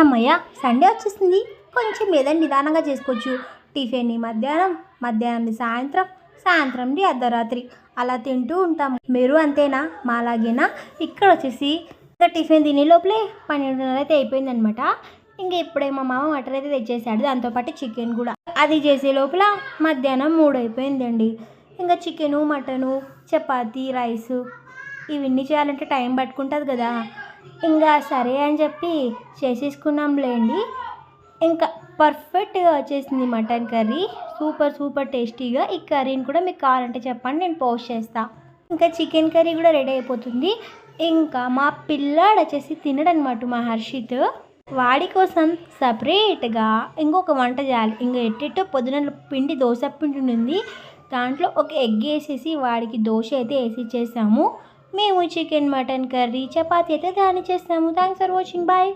అమ్మయ్య, సండే వచ్చేసింది. కొంచెం ఏదైనా నిదానంగా చేసుకోవచ్చు. టిఫిన్ని మధ్యాహ్నంది సాయంత్రం, సాయంత్రంది అర్ధరాత్రి అలా తింటూ ఉంటాము. మీరు అంతేనా? మాలాగేనా? ఇక్కడ వచ్చేసి ఇంకా టిఫిన్ తినే లోపలే 12:30 అయితే అయిపోయిందనమాట. ఇంక ఇప్పుడే మా మామ మటన్ అయితే తెచ్చేసాడు, దాంతోపాటు చికెన్ కూడా. అది చేసే లోపల మధ్యాహ్నం 3 అయిపోయిందండి. ఇంకా చికెను, మటను, చపాతీ, రైసు ఇవన్నీ చేయాలంటే టైం పట్టుకుంటుంది కదా. ఇంకా సరే అని చెప్పి చేసేసుకున్నాంలేండి. ఇంకా పర్ఫెక్ట్గా వచ్చేసింది మటన్ కర్రీ. సూపర్ సూపర్ టేస్టీగా. ఈ కర్రీని కూడా మీకు కావాలంటే చెప్పండి, నేను పోస్ట్ చేస్తాను. ఇంకా చికెన్ కర్రీ కూడా రెడీ అయిపోతుంది. ఇంకా మా పిల్లాడు వచ్చేసి తినడనమాట, మా హర్షిత్. వాడి కోసం సపరేట్గా ఇంకొక వంట చేయాలి. ఇంకా ఎట్టెట్టో పొద్దున పిండి దోశ పిండి ఉంది, దాంట్లో ఒక ఎగ్ వేసేసి వాడికి దోశ అయితే వేసి ఇచ్చేసాము. మేము చికెన్, మటన్ కర్రీ, చపాతీ అయితే దాన్ని చేస్తాము. Thanks for watching. బాయ్.